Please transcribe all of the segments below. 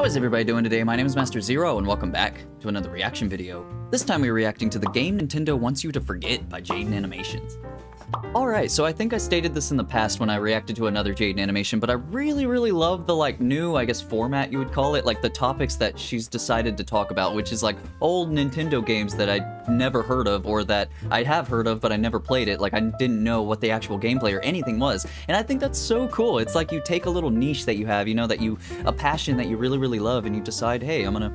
is everybody doing today? My name is Master Zero, and welcome back to another reaction video. This time we're reacting to the game Nintendo Wants You to Forget by Jaiden Animations. Alright, so I think I stated this in the past when I reacted to another Jaiden animation, but I really love the new, I guess, format you would call it, like the topics that she's decided to talk about, which is like old Nintendo games that I'd never heard of, or that I have heard of but I never played it, like I didn't know what the actual gameplay or anything was. And I think that's so cool. It's like you take a little niche that you have, you know, a passion that you really love, and you decide, hey, I'm gonna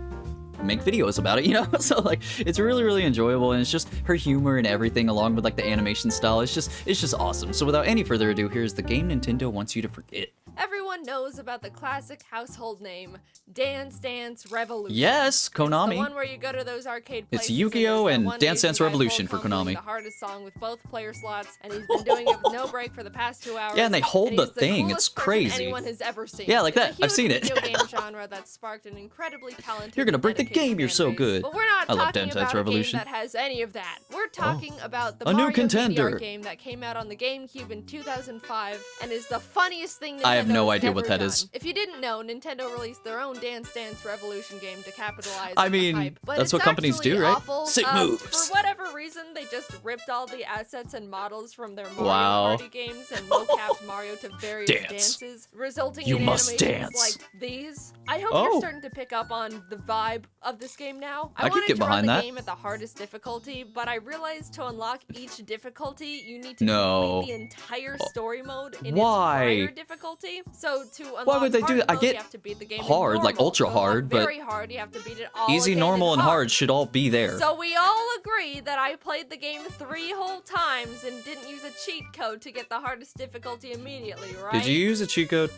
make videos about it, you know? So like it's really enjoyable, and it's just her humor and everything along with like the animation style. It's just awesome. So without any further ado, here's the game Nintendo Wants You to Forget. Everyone knows about the classic household name, Dance Dance Revolution. Yes, Konami. It's the one where you go to those arcade places. It's Yu-Gi-Oh! And Dance Dance Revolution for Konami. The hardest song with both player slots, and he's been doing it with no break for the past 2 hours. Yeah, and they hold the thing. It's crazy. Anyone has ever seen. Yeah, like that. I've seen it. Video game genre that sparked an incredibly talented. You're gonna break the game. You're so good. But we're not talking about Revolution. a game that has any of that. We're talking about the a Mario new contender game that came out on the GameCube in 2005, and is the funniest thing Nintendo I have no idea ever what that done. is. If you didn't know, Nintendo released their own Dance Dance Revolution game to capitalize I on mean, the hype. But that's what companies do, right? Awful. Sick moves. For whatever reason, they just ripped all the assets and models from their Mario Wow. Party games and mocapped Mario to various dances, resulting in animations like these. I hope you're starting to pick up on the vibe of this game now. I could get behind that. Game at the hardest difficulty, but I realized to unlock each difficulty, you need to complete the entire story mode in its prior difficulty. So to unlock why would they do that? I get you have to beat the game hard, like ultra hard, but very hard. You have to beat it all easy, normal, and hard should all be there. So we all agree that I played the game 3 whole times and didn't use a cheat code to get the hardest difficulty immediately, right? Did you use a cheat code?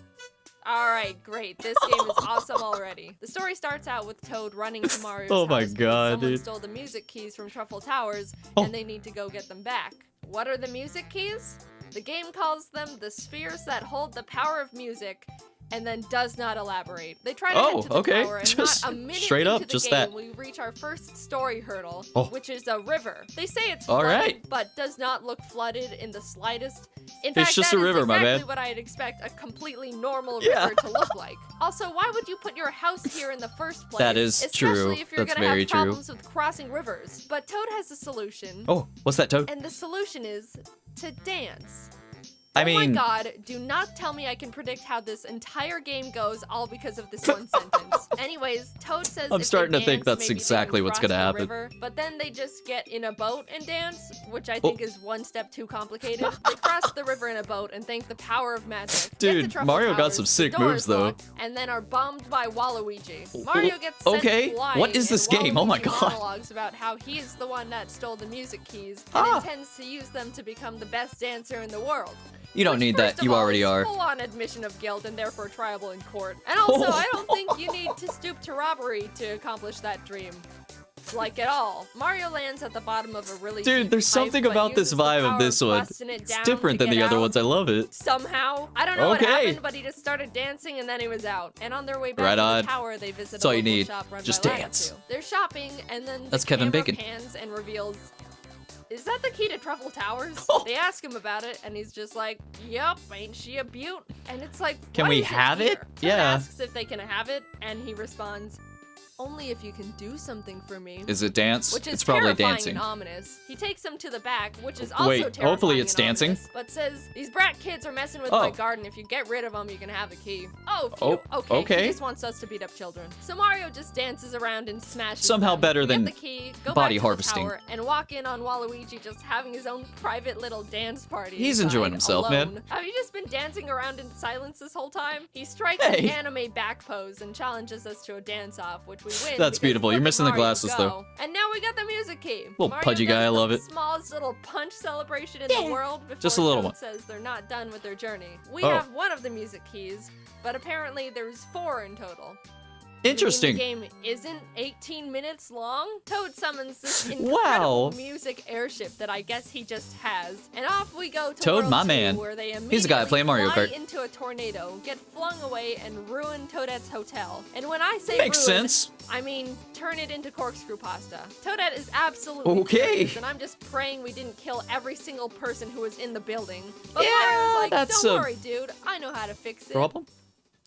Alright, great. This game is awesome already. The story starts out with Toad running to Mario's Oh my house god, someone dude. stole the music keys from Truffle Towers, and they need to go get them back. What are the music keys? The game calls them the spheres that hold the power of music, and then does not elaborate. They try to head to the tower, and just not a minute straight up, into the just game, that. we reach our first story hurdle, which is a river. They say it's All flooded, right. but does not look flooded in the slightest. In It's fact, just that a river, is my exactly bad. what I'd expect a completely normal river to look like. Also, why would you put your house here in the first place? That is true. Especially if you're That's gonna very have true. problems with crossing rivers. But Toad has a solution. Oh, what's that, Toad? And the solution is to dance. I mean, oh my god, do not tell me I can predict how this entire game goes all because of this one sentence. Anyways, Toad says I'm if starting they to think dance, that's maybe they exactly can what's cross gonna the happen. river, but then they just get in a boat and dance, which I think is one step too complicated. They cross the river in a boat and thank the power of magic. Dude, Mario got some sick moves, though. And then are bombed by Waluigi. Mario gets sent flying, what is this and game? Oh my Waluigi god. monologues about how he's the one that stole the music keys and intends to use them to become the best dancer in the world. You don't need that. You already are. Full-on admission of guilt and therefore triable in court. And also, I don't think you need to stoop to robbery to accomplish that dream. Like at all. Mario lands at the bottom of a really Dude, there's something about this vibe of this one. It's different than the other ones. I love it. Somehow. I don't know what happened, but he just started dancing and then he was out. And on their way back to the tower, they visit a local shop run Just by dance. Lakitu. They're shopping, and then That's the Kevin camera Bacon. pans and reveals, is that the key to Truffle Towers? They ask him about it, and he's just like, yup, ain't she a beaut? And it's like, can we have it? Toad Yeah. asks if they can have it, and he responds, only if you can do something for me. Is it dance? Which is it's probably terrifying dancing. and ominous. He takes him to the back, which is also Wait, terrifying hopefully it's and dancing. ominous, but says, these brat kids are messing with my garden. If you get rid of them, you can have the key. Oh, phew. Okay. He just wants us to beat up children. So Mario just dances around and smashes Somehow them. better than get the key, go body back to harvesting. The tower, and walk in on Waluigi just having his own private little dance party. He's enjoying himself, alone. man. Have you just been dancing around in silence this whole time? He strikes an anime back pose and challenges us to a dance-off, which we win. That's beautiful. You're missing the glasses, though. And now we got the music key. Little Mario pudgy does guy, I love the it. Smallest little punch celebration in the world before Just a little Toad one. says they're not done with their journey. We have one of the music keys, but apparently there's 4 in total. Interesting. The game isn't 18 minutes long. Toad summons this incredible music airship that I guess he just has, and off we go to Toad, World my 2, man. where they He's the guy playing Mario fly Kart. into a tornado, get flung away, and ruin Toadette's hotel. And when I say Makes ruin, sense. I mean turn it into corkscrew pasta. Toadette is absolutely furious, and I'm just praying we didn't kill every single person who was in the building. But Mario's like, don't worry, dude. I know how to fix it. Problem?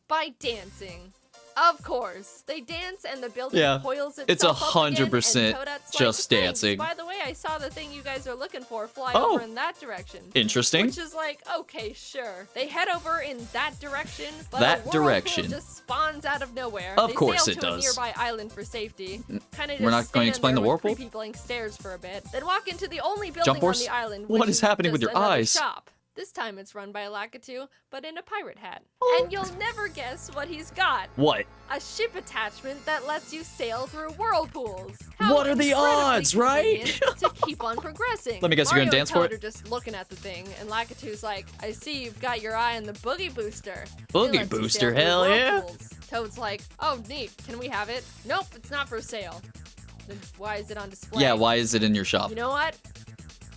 By dancing. Of course. They dance and the building coils itself it's up again, 100% and Toadette's just like, dancing. By the way, I saw the thing you guys are looking for fly Oh. over in that direction. Interesting. Which is like, okay, sure. They head over in that direction, but That a whirlpool direction. just spawns out of nowhere. Of they course sail it to does. a nearby island for safety. Kind of We're not going to explain the whirlpool? Creepy blank stares for a bit. Then walk into the only building Jump on force? the island. What which is happening with just your another eyes? Shop. This time it's run by a Lakitu, but in a pirate hat. Oh. And you'll never guess what he's got. What? A ship attachment that lets you sail through whirlpools. What are the odds, right? To keep on progressing. Let me guess, you're gonna dance for it? Are just looking at the thing, and Lakitu's like, I see you've got your eye on the boogie booster. Boogie booster, hell yeah. Toad's like, oh neat, can we have it? Nope, it's not for sale. Then why is it on display? Yeah, why is it in your shop? You know what?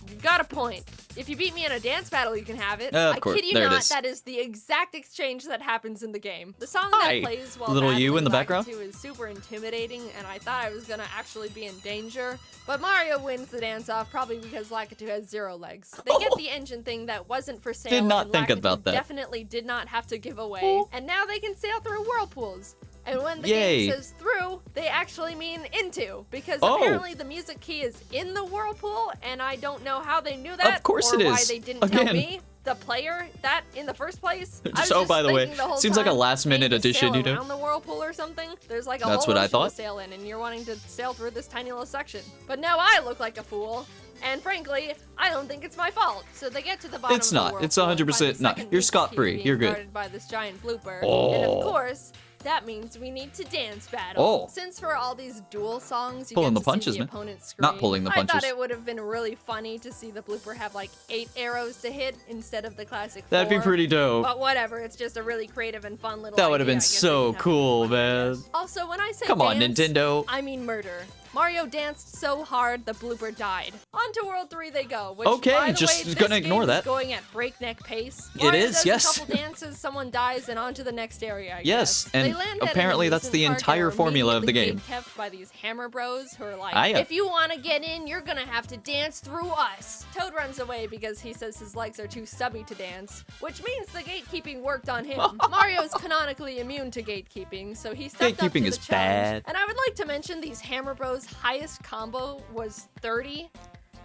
You've got a point. If you beat me in a dance battle, you can have it. Of course. I kid you There it not, is. that is the exact exchange that happens in the game. The song Hi. that plays while Little you battling in the background? Lakitu is super intimidating, and I thought I was gonna actually be in danger. But Mario wins the dance off, probably because Lakitu has 0 legs. They get the engine thing that wasn't for sale. Did not and think Lakitu about that. Definitely did not have to give away. Oh. And now they can sail through whirlpools. And when the Yay. game says through, they actually mean into, because Oh. apparently the music key is in the whirlpool, and I don't know how they knew that. Of course or it why is. they didn't Again. tell me, the player, that in the first place. I was Just, oh, by the way, thinking whole seems like a time, last-minute maybe addition, sail you know? around the whirlpool or something. There's like a That's whole what I ocean thought. to sail in, and you're wanting to sail through this tiny little section. But now I look like a fool. And frankly, I don't think it's my fault. So they get to the bottom It's of the not. whirlpool It's and find 100% the not. second You're music scot-free. key being You're good. guarded by this giant blooper. Oh. And of course, that means we need to dance battle. Oh. Since for all these duel songs, you Pulling get the to punches, see the man. opponent's screen. Not pulling the I punches. thought it would have been really funny to see the blooper have like 8 arrows to hit instead of the classic 4. That'd be pretty dope. But whatever, it's just a really creative and fun little That would have idea. been I guess they so didn't have cool, to do it. man. Also, when I say Come on, dance, Nintendo. I mean murder. Mario danced so hard the blooper died. On to World 3 they go, which Okay, by the just way, gonna this ignore game that. is going at breakneck pace. It Mario is, does yes. a couple dances, someone dies, and on to the next area, I Yes, guess. and They land at an apparently that's the amusement park entire and are formula of the immediately game. gatekept by these hammer bros who are like, Hiya. if you want to get in, you're gonna have to dance through us. Toad runs away because he says his legs are too stubby to dance, which means the gatekeeping worked on him. Mario's canonically immune to gatekeeping, so he stepped up to Gatekeeping the is challenge. bad. And I would like to mention these hammer bros' highest combo was 30,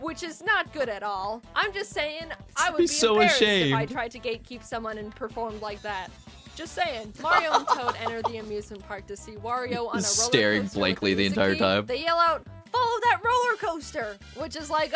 which is not good at all. I'm just saying, I would be so embarrassed if I ashamed. tried to gatekeep someone and performed like that. Just saying. Mario and Toad enter the amusement park to see Wario on a roller Staring coaster blankly with the music entire key. time. They yell out, "Follow that roller coaster!" Which is like,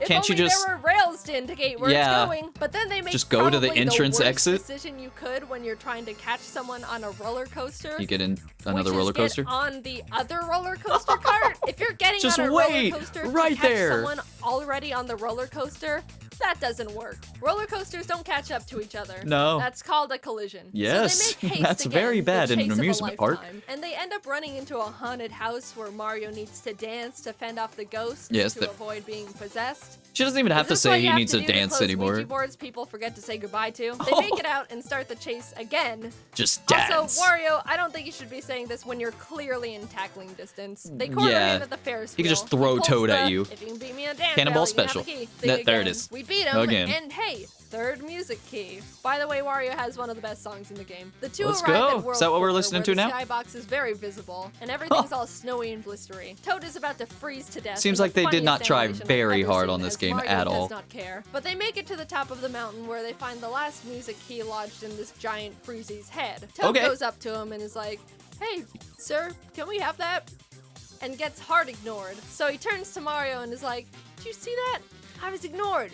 if Can't you only just- there were rails to indicate where Yeah. it's going. But then they make Just go to the probably entrance worst exit? decision you could when you're trying to catch someone on a roller coaster. You get in another which is roller coaster? Get on the other roller coaster cart. If you're getting Just on a wait, roller coaster right to catch there. someone already on the roller coaster, that doesn't work. Roller coasters don't catch up to each other. No. That's called a collision. Yes, So they make haste that's again, very the bad in an chase of a amusement park. lifetime. And they end up running into a haunted house where Mario needs to dance to fend off the ghosts Yes, to the- avoid being possessed. She doesn't even have Is to this what say you he have needs to do dance close anymore. Ouija boards people forget to say goodbye to. They Oh. make it out and start the chase again. Just dance. Also, Wario, I don't think you should be saying this when you're clearly in tackling distance. They corner Yeah. him at the Ferris He wheel. could just throw pulls Toad at the, you. If you can beat me in a dance Cannonball battle, you can have special. the key thing There it again. is. We beat him. Again. And hey, third music key. By the way, Wario has one of the best songs in the game. The two Let's arrive go. at World Is that what we're 4, listening where to the now? skybox is very visible, and everything's all snowy and blistery. Toad is about to freeze to death. Seems in like the they did not funniest try animation I've very ever hard seen, on this as game Mario at does all. not care. But they make it to the top of the mountain where they find the last music key lodged in this giant Freezy's head. Toad Okay. goes up to him and is like, "Hey, sir, can we have that?" And gets hard ignored. So he turns to Mario and is like, "Did you see that? I was ignored."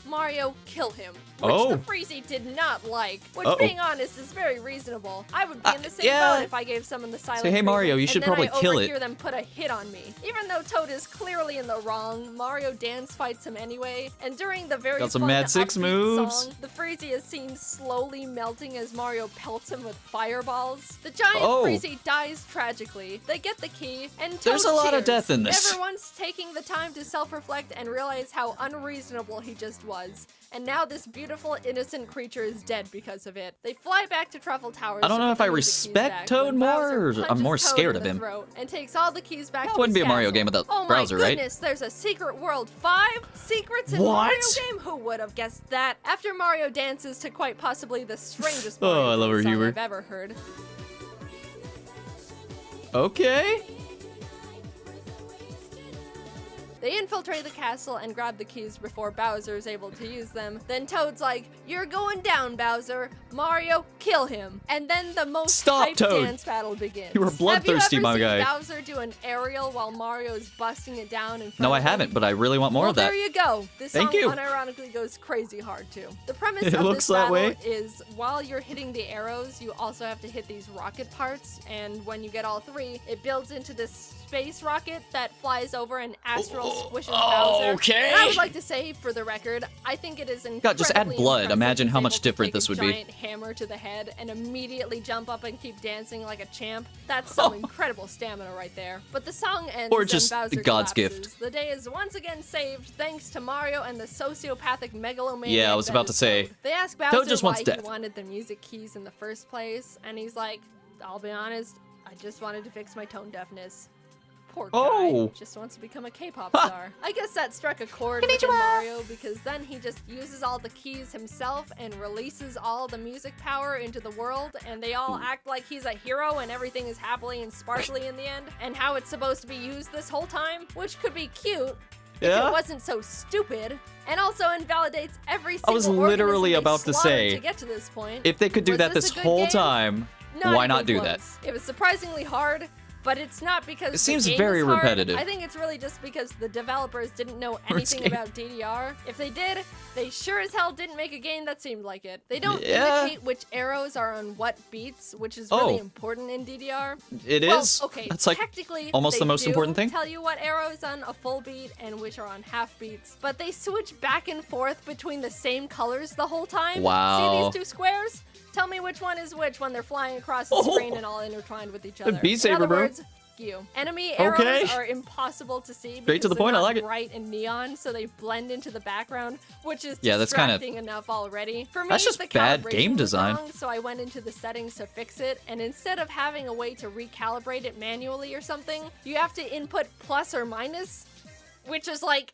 Mario, kill him. Which Oh. the Freezy did not like. Which, Uh-oh. being honest, is very reasonable. I would be in the same yeah. boat if I gave someone the silent Say, "Hey, Mario, treatment, you should and then probably I kill it." overhear them put a hit on me. Even though Toad is clearly in the wrong, Mario dance fights him anyway. And during the very Got some fun, Mad Six upbeat moves. song, the Freezy is seen slowly melting as Mario pelts him with fireballs. The giant Oh. Freezy dies tragically. They get the key, and Toad There's a lot of cheers, death in this. never once taking the time to self-reflect and realize how unreasonable he just was. And now this beautiful, innocent creature is dead because of it. They fly back to Truffle Towers. I don't to know put if the I music keys respect back Toad when more, Bowser or I'm punches more Toad scared in of the him. throat and takes all the keys back That to wouldn't his be a Mario castle. game without Oh Bowser, my right? goodness, there's a Secret World 5 secrets in What? Mario game? Who would have guessed that? After Mario dances to quite possibly the strangest Oh, Mario I love her song humor. I've ever heard. Okay. They infiltrate the castle and grab the keys before Bowser is able to use them. Then Toad's like, "You're going down, Bowser. Mario, kill him." And then the most hyped Toad. dance battle begins. You were bloodthirsty, my Have you ever guy. seen Bowser do an aerial while Mario's busting it down in front No, of I him? haven't, but I really want more Well, of that. there you go. This Thank song you. unironically goes crazy hard too. The premise It of looks this that battle way. is while you're hitting the arrows, you also have to hit these rocket parts, and when you get all three, it builds into this space rocket that flies over and astral squishes Bowser. Okay. And I would like to say, for the record, I think it is incredibly God, just add blood. impressive Imagine he's how able much to different take this a would be. giant hammer to the head and immediately jump up and keep dancing like a champ. That's some incredible stamina right there. But the song ends Or and just Bowser God's collapses. gift. The day is once again saved thanks to Mario and the sociopathic megalomaniac. Yeah, I was that about to is say. Toad. They ask Toad Bowser just why wants he death. wanted the music keys in the first place, and he's like, "I'll be honest, I just wanted to fix my tone deafness." Poor guy. Oh. Just wants to become a K-pop star. I guess that struck a chord with Mario because then he just uses all the keys himself and releases all the music power into the world, and they all act like he's a hero and everything is happily and sparkly in the end, and how it's supposed to be used this whole time, which could be cute if Yeah? it wasn't so stupid, and also invalidates every I single was literally organism they about to slaughtered say, to get to this point. If they could do Was that this this a good whole game? time, Not why even not do close. that? It was surprisingly hard, but it's not because It seems the game very is hard. repetitive. I think it's really just because the developers didn't know First anything game. about DDR. If they did, they sure as hell didn't make a game that seemed like it. They don't Yeah. indicate which arrows are on what beats, which is really Oh. important in DDR. It Well, is. okay, That's like technically, almost they the most do important thing. Tell you what arrow is on a full beat and which are on half beats, but they switch back and forth between the same colors the whole time. Wow. See these two squares? Tell me which one is which when they're flying across the Oh. screen and all intertwined with each other. Beat Saber, in other bro. words, you. Enemy arrows Okay. are impossible to see Straight to because the point, they're I not like it. bright and neon, so they blend into the background, which is Yeah, that's kinda- distracting enough already. For me, That's just the bad calibration game was design. wrong, so I went into the settings to fix it, and instead of having a way to recalibrate it manually or something, you have to input plus or minus, which is like,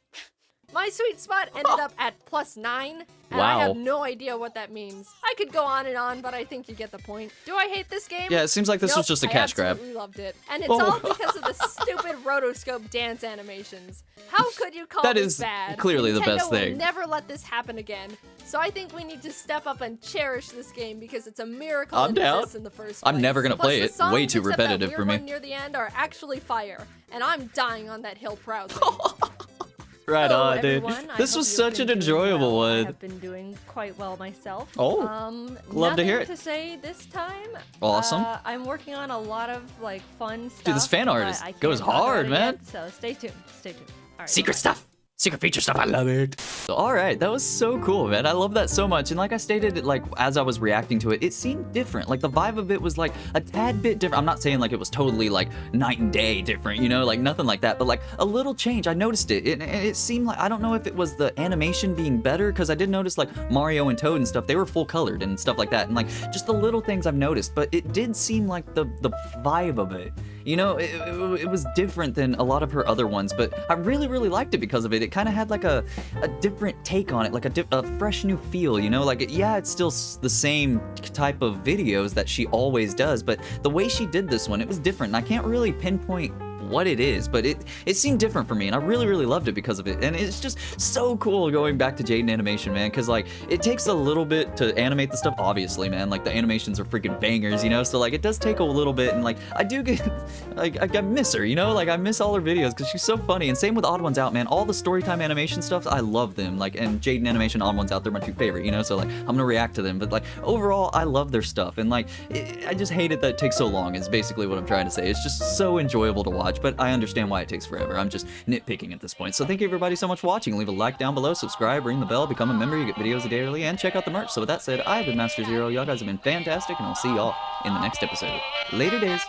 my sweet spot ended up at +9, and I have Wow. no idea what that means. I could go on and on, but I think you get the point. Do I hate this game? Yeah, it seems like this was Nope, just a I cash grab. absolutely loved it. And it's Oh. all because of the stupid rotoscope dance animations. How could you call That this is bad? clearly the Nintendo best thing. will never let this happen again. So I think we need to step up and cherish this game because it's a miracle I'm it down. exists in the first place. I'm never gonna Plus, play the it. songs, Way too except that repetitive weird for me. one near the end are actually fire, and I'm dying on that hill proudly. Right Hello, on, dude. everyone. I This hope was you've such been an doing enjoyable well. I one. have been doing quite well myself. Oh, love to hear nothing it. to say this time. Awesome. I'm working on a lot of like fun stuff. Dude, this fan art but is- I can't goes talk about hard, it man. yet, so stay tuned. Stay tuned. All right, Secret bye-bye. stuff. Secret feature stuff. I love it. All right, that was so cool, man. I love that so much. And like I stated, like as I was reacting to it, it seemed different. Like the vibe of it was like a tad bit different. I'm not saying like it was totally like night and day different, you know, like nothing like that, but like a little change. I noticed it. It seemed like, I don't know if it was the animation being better, because I did notice like Mario and Toad and stuff, they were full colored and stuff like that. And like just the little things I've noticed, but it did seem like the vibe of it. You know, it was different than a lot of her other ones, but I really, really liked it because of it. It kind of had like a different take on it, like a fresh new feel, you know? Like, yeah, it's still the same type of videos that she always does, but the way she did this one, it was different. And I can't really pinpoint what it is, but it seemed different for me, and I really, really loved it because of it. And it's just so cool going back to Jaiden Animation, man, because like it takes a little bit to animate the stuff, obviously, man. Like the animations are freaking bangers, you know, so like it does take a little bit, and like I do get like I miss her, you know, like I miss all her videos because she's so funny. And same with Odd Ones Out, man. All the storytime animation stuff, I love them. Like, and Jaiden Animation, Odd Ones Out, they're my two favorite, you know, so like I'm gonna react to them. But like overall, I love their stuff, and like I just hate it that it takes so long is basically what I'm trying to say. It's just so enjoyable to watch, but I understand why it takes forever. I'm just nitpicking at this point. So thank you everybody so much for watching. Leave a like down below, subscribe, ring the bell, become a member. You get videos a day early, and check out the merch. So with that said, I've been Master Zero. Y'all guys have been fantastic, and I'll see y'all in the next episode. Later days.